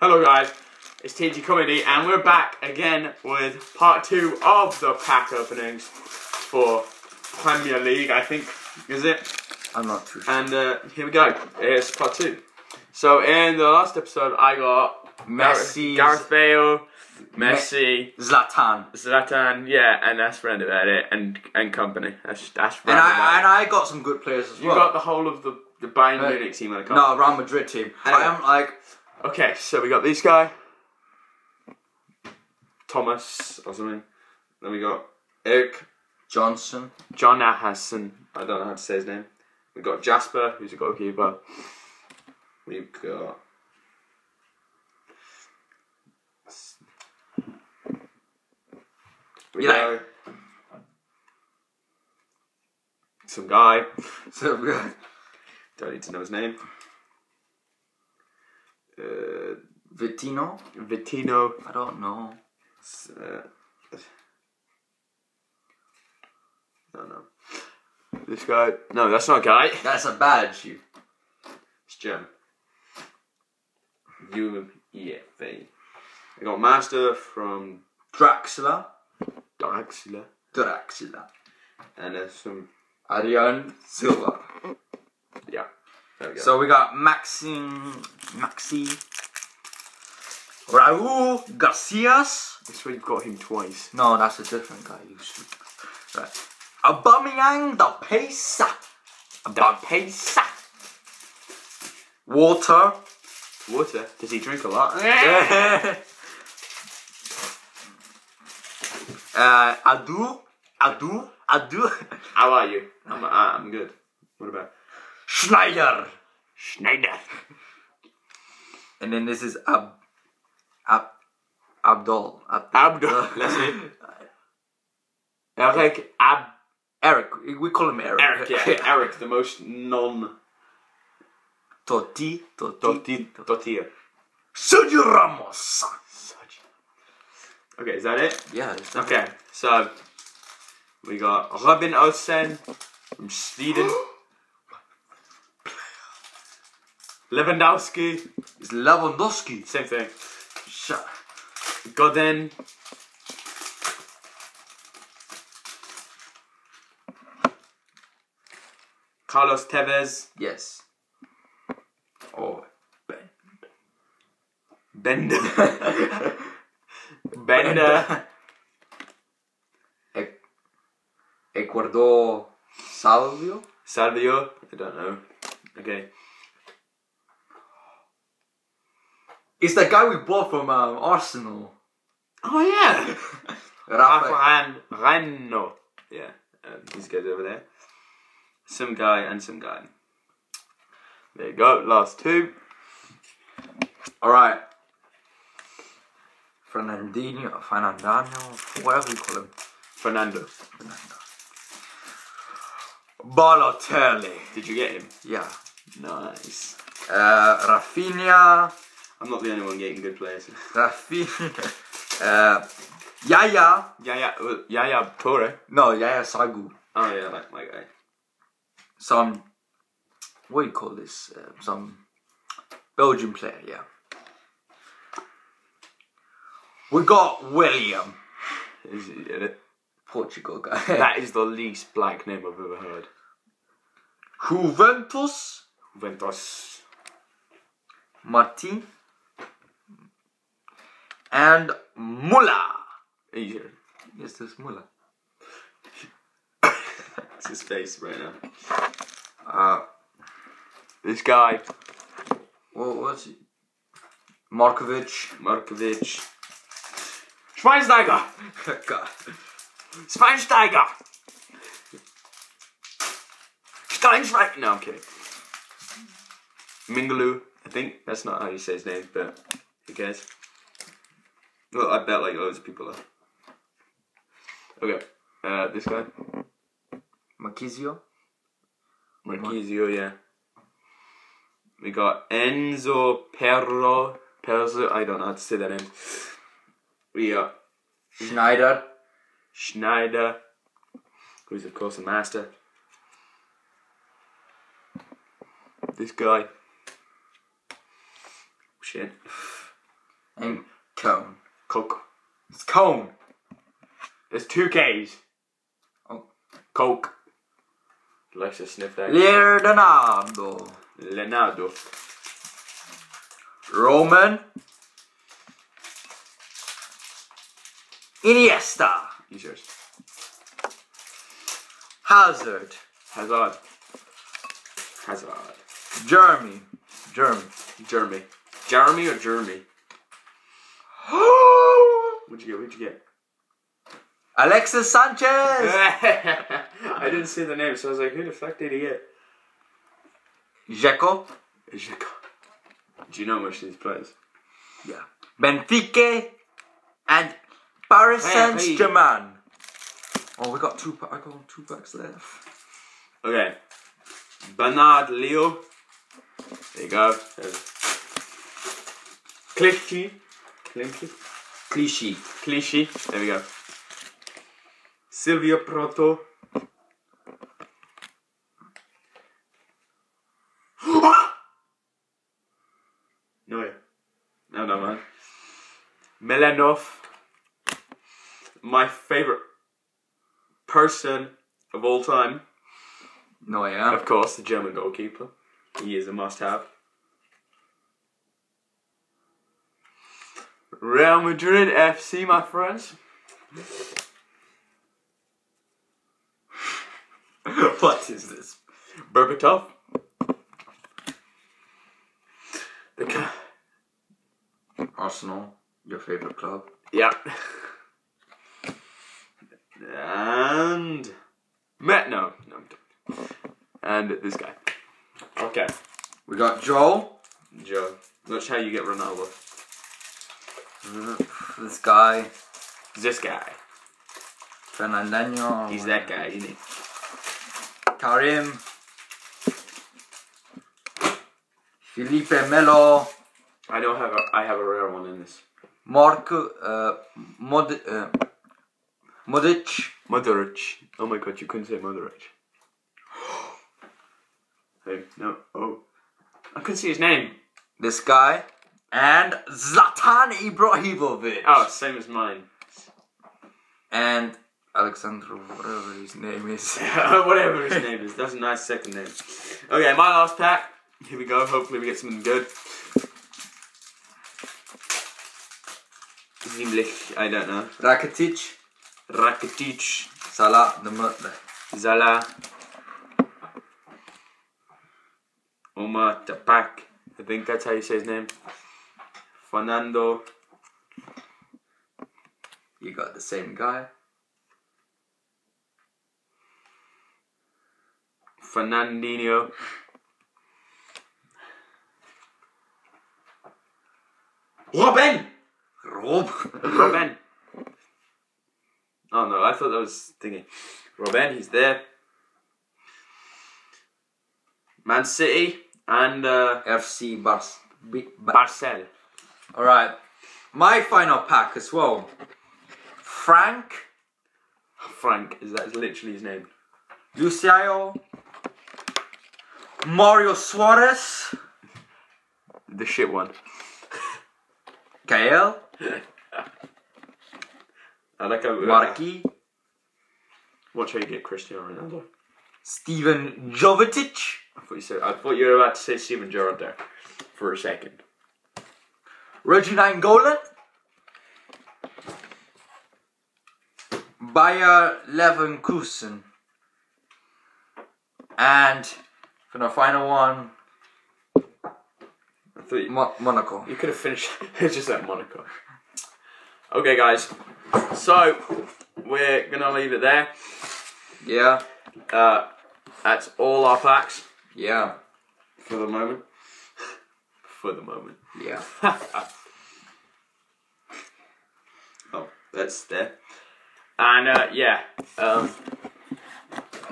Hello guys, it's TG Comedy and we're back again with part 2 of the pack openings for Premier League, I think, is it? I'm not too sure. And here we go, it's part 2. So in the last episode I got Messi, Gareth Bale, Messi, Zlatan, yeah, and that's round about it, and company. That's and I got some good players as well. You got the whole of the Bayern Munich team on the No, Real Madrid team. Anyway. I am like... Okay, so we got this guy, Thomas or something. Then we got Eric Johnson. John Hassan, I don't know how to say his name. We got Jasper, who's a goalkeeper. We've got some guy. Don't need to know his name. Vittino? I don't know. No. This guy. No, that's not a guy. That's a badge. It's German. UEFA. I got Master from Draxler. And some Adrian Silva. Yeah. There we go. So we got Maxi, Raul Garcias. This way you've got him twice. No, that's a different guy. You stupid. Right. Aubameyang da Pesa. Water. Does he drink a lot? Adu. How are you? I'm good. What about Schneider. And then this is Abdul. Let's see. Eric. We call him Eric. Eric, yeah. Eric, the most Tortilla. Sergio Ramos. Okay, is that it? Yeah. Okay, so we got Robin Olsen from Sweden. Lewandowski. It's Lewandowski. Same thing. Godin. Carlos Tevez. Yes. Oh, Bender. Ecuador. Salvio. I don't know. Okay. It's the guy we bought from Arsenal. Oh yeah. Rafael. Rano. Yeah. These guys over there. Some guy and some guy. There you go. Last two. Alright. Fernandinho, whatever you call him. Fernando. Balotelli. Did you get him? Yeah. Nice. Rafinha. I'm not the only one getting good players. Rafinha. Yaya. Yaya Toure. No, Yaya Sagu. Oh yeah, like my guy. Some, what do you call this? Some Belgian player, yeah. We got William. Is he in it? Portugal guy. That is the least black name I've ever heard. Juventus. Martin. And Muller. Easier. Yes, this Muller. It's his face right now. This guy. What was he? Markovic. Schweinsteiger. God. Steinschweiger. No, I'm kidding. Mingaloo. I think that's not how you say his name, but who cares? Well, I bet like loads of people are. Okay. This guy. Marquisio, yeah. We got Enzo Perzo, I don't know how to say that name. We got Schneider, who's of course a master. This guy. Shit. And cone. Coke. It's cone. There's 2 K's. Oh. Coke. Likes to sniff that. Leonardo. Leonardo. Roman. Iniesta. He's yours. Hazard. Hazard. Jeremy. Jeremy. Jeremy or Jeremy? What'd you get? Alexis Sanchez. I didn't see the name, so I was like, who the fuck did he get? Dzeko. Do you know much of these players? Yeah. Benfica and Paris Saint-Germain. Oh, we got 2 packs. I got 2 packs left. Okay. Bernard Leo. There you go. Clichy. There we go. Silvio Proto. No, man. Melanov. My favorite person of all time. No, yeah. Of course, the German goalkeeper. He is a must-have. Real Madrid FC, my friends. What is this? Berbatov. Arsenal, your favorite club. Yeah. And no. And this guy. Okay. We got Joe. That's how you get Ronaldo. This guy. Fernandinho. He's that guy, isn't he? Karim. Felipe Melo. I have a rare one in this. Modric. Oh my god, you couldn't say Modric. Hey, no. Oh. I couldn't see his name. This guy. And Zlatan Ibrahimovic. Oh, same as mine. And Alexandro, whatever his name is. Whatever his name is. That's a nice second name. Okay, my last pack. Here we go. Hopefully we get something good. Ziemlich, I don't know. Rakitic. Salah, the Mutler. Zala. Omar Tapak. I think that's how you say his name. Fernando. You got the same guy. Fernandinho. Robin. Oh no, I thought that was thingy. Robin, he's there. Man City and FC Barcel. Alright, my final pack as well. Frank, is that literally his name? Luciano, Mario Suarez, The shit one. Gael, I like how Marquis, watch how you get Cristiano Ronaldo. Steven Jovetic. I thought you were about to say Steven Gerrard there for a second. Regina Angolan, Bayer Leverkusen, and for the final one, I thought Monaco. You could have finished just at Monaco. Okay, guys. So we're gonna leave it there. Yeah. That's all our packs Yeah. for the moment. Yeah. Oh, that's there. And yeah.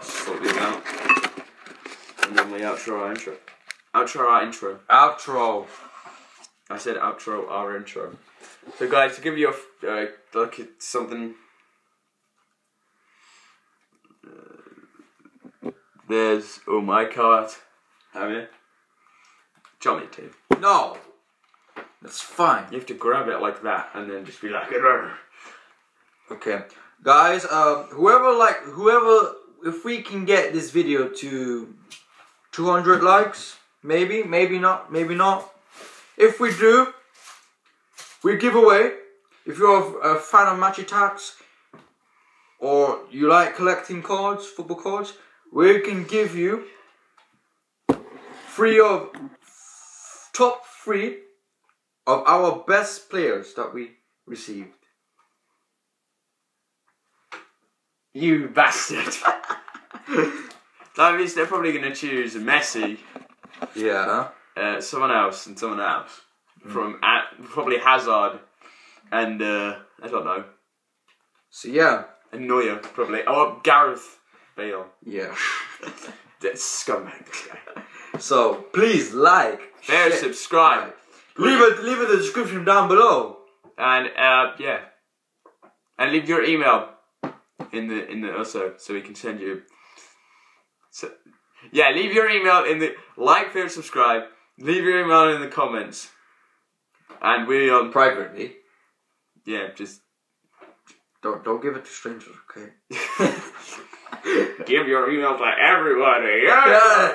Sort these out. And then we outro our intro. Outro. I said outro our intro. So guys, to give you a like something. There's my card. Javier. Johnny too. No. That's fine. You have to grab it like that and then just be like, "Arr." Okay, guys. Whoever, if we can get this video to 200 likes, maybe not. If we do, we give away. If you're a fan of match attacks, or you like collecting cards, football cards, we can give you top 3 of our best players that we received. You bastard. That means they're probably going to choose Messi, Yeah. someone else, and someone else. From probably Hazard and, I don't know. So yeah. And Neuer, probably. Oh, Gareth Bale. Yeah. That's scumbag, this guy. So please like, share, subscribe. Leave a description down below. And, yeah. And leave your email in the also, so we can send you. So, yeah, leave your email in the like, share, subscribe. Leave your email in the comments. And we Privately. Yeah, just don't give it to strangers, okay? give your email to everybody. Yeah.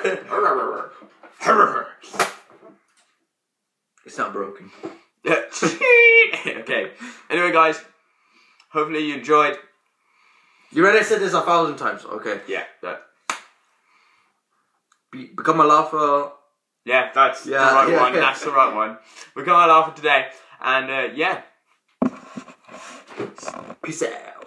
It's not broken. Okay. Anyway, guys, hopefully you enjoyed. You ready? I said this 1,000 times. Okay. Yeah. That. Become a laugher. Yeah, that's the right one. That's the right one. Become a laugher today, and yeah. Peace out.